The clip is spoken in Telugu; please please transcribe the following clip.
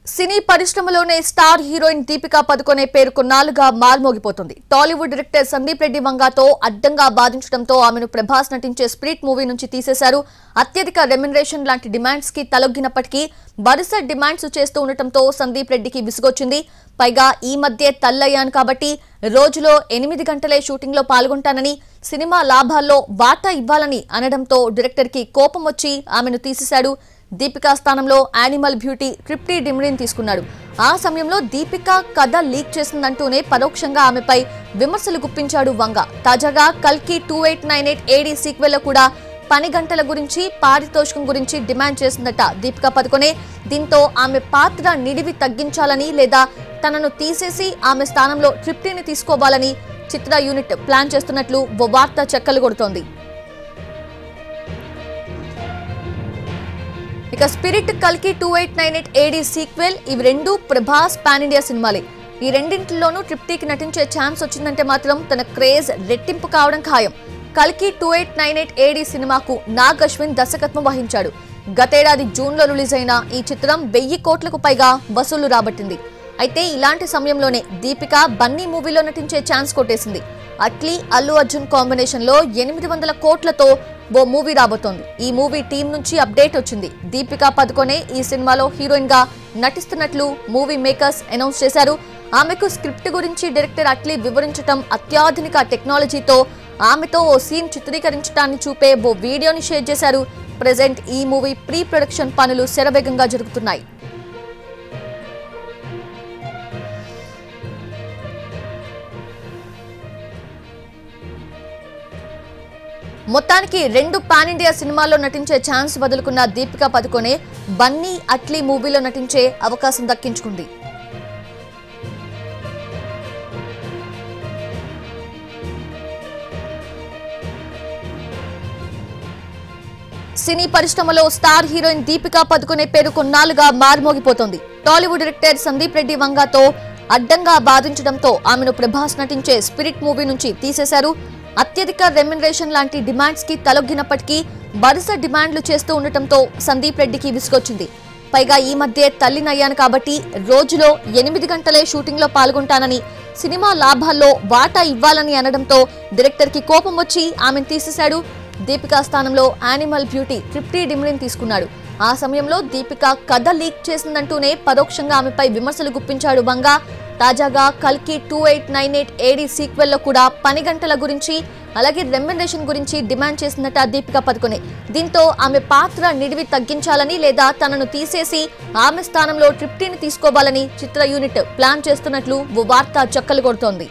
సినీ పరిశ్రమలోనే స్టార్ హీరోయిన్ దీపికా పదుకొనే పేరు కొన్నాళ్లుగా మార్మోగిపోతుంది. టాలీవుడ్ డైరెక్టర్ సందీప్ రెడ్డి వంగాతో అడ్డంగా బాధించడంతో ఆమెను ప్రభాస్ నటించే స్పిరిట్ మూవీ నుంచి తీసేశారు. అత్యధిక రెమ్యునరేషన్ లాంటి డిమాండ్స్ కి తలొగ్గినప్పటికీ వరుస డిమాండ్స్ చేస్తూ ఉండటంతో సందీప్ రెడ్డికి విసుగొచ్చింది. పైగా ఈ మధ్య తల్లయ్యాను కాబట్టి రోజులో 8 గంటలే షూటింగ్ లో పాల్గొంటానని, సినిమా లాభాల్లో వాటా ఇవ్వాలని అనడంతో డైరెక్టర్ కి కోపం వచ్చి ఆమెను తీసేశాడు. దీపికా స్థానంలో యానిమల్ బ్యూటీ ట్రిప్టీ డిమ్రీని తీసుకున్నాడు. ఆ సమయంలో దీపికా కథ లీక్ చేసిందంటూనే పరోక్షంగా ఆమెపై విమర్శలు గుప్పించాడు వంగ. తాజాగా కల్కి 2898 AD సీక్వెల్ లో కూడా పని గంటల గురించి, పారితోషికం గురించి డిమాండ్ చేసిందట దీపికా పదుకొనే. దీంతో ఆమె పాత్ర నిడివి తగ్గించాలని లేదా తనను తీసేసి ఆమె స్థానంలో ట్రిప్టీని తీసుకోవాలని చిత్ర యూనిట్ ప్లాన్ చేస్తున్నట్లు ఓ వార్త చెక్కలు కొడుతోంది. ఇక స్పిరిట్, కల్కి 2898 AD సీక్వెల్ ఇవి రెండు ప్రభాస్ పాన్ ఇండియా సినిమాలే. ఈ రెండింటిలోనూ ట్రిప్టీకి నటించే ఛాన్స్ వచ్చిందంటే మాత్రం తన క్రేజ్ రెట్టింపు కావడం ఖాయం. కల్కి 2898 AD సినిమాకు నాగ్ అశ్విన్ దర్శకత్వం వహించాడు. గతేడాది జూన్లో రిలీజ్ అయిన ఈ చిత్రం 1000 కోట్లకు పైగా వసూళ్లు రాబట్టింది. అయితే ఇలాంటి సమయంలోనే దీపిక బన్నీ మూవీలో నటించే ఛాన్స్ కొట్టేసింది. అట్లీ అల్లు అర్జున్ కాంబినేషన్ లో 800 కోట్లతో ఓ మూవీ రాబోతోంది. ఈ మూవీ టీం నుంచి అప్డేట్ వచ్చింది. దీపికా పదుకొనే ఈ సినిమాలో హీరోయిన్ గా నటిస్తున్నట్లు మూవీ మేకర్స్ అనౌన్స్ చేశారు. ఆమెకు స్క్రిప్ట్ గురించి డైరెక్టర్ అట్లీ వివరించడం, అత్యాధునిక టెక్నాలజీతో ఆమెతో ఓ సీన్ చిత్రీకరించడాన్ని చూపే ఓ వీడియోని షేర్ చేశారు. ప్రెజెంట్ ఈ మూవీ ప్రీ ప్రొడక్షన్ పనులు శరవేగంగా జరుగుతున్నాయి. మొత్తానికి రెండు పాన్ ఇండియా సినిమాల్లో నటించే ఛాన్స్ వదులుకున్న దీపికా పదుకొనే బన్నీ, అట్లీ మూవీలో నటించే అవకాశం దక్కించుకుంది. సినీ పరిశ్రమలో స్టార్ హీరోయిన్ దీపికా పదుకొనే పేరు కొన్నాళ్లుగా మార్మోగిపోతోంది. టాలీవుడ్ డైరెక్టర్ సందీప్ రెడ్డి వంగాతో అడ్డంగా బాధించడంతో ఆమెను ప్రభాస్ నటించే స్పిరిట్ మూవీ నుంచి తీసేశారు. అత్యధిక రెమ్యునరేషన్ లాంటి డిమాండ్స్ కి తలొగ్గినప్పటికీ వరుస డిమాండ్లు చేస్తూ ఉండటంతో సందీప్ రెడ్డికి విసుగొచ్చింది. పైగా ఈ మధ్య తల్లినయ్యాను కాబట్టి రోజులో 8 గంటలే షూటింగ్ లో పాల్గొంటానని, సినిమా లాభాల్లో వాటా ఇవ్వాలని అనడంతో డైరెక్టర్ కి కోపం వచ్చి ఆమెను తీసేశాడు. దీపికా స్థానంలో యానిమల్ బ్యూటీ ట్రిప్టీ డిమ్రీని తీసుకున్నాడు. ఆ సమయంలో దీపిక కథ లీక్ చేసిందంటూనే పరోక్షంగా ఆమెపై విమర్శలు గుప్పించాడు వంగ. తాజాగా కల్కి 2898 AD సీక్వెల్ లో కూడా పని గంటల గురించి, అలాగే రెమ్యునరేషన్ గురించి డిమాండ్ చేసిందట దీపికా పదుకొనే. దీంతో ఆమె పాత్ర నిడివి తగ్గించాలని లేదా తనను తీసేసి ఆమె స్థానంలో ట్రిప్టీని తీసుకోవాలని చిత్ర యూనిట్ ప్లాన్ చేస్తున్నట్లు ఓ వార్త చెక్కలు కొడుతోంది.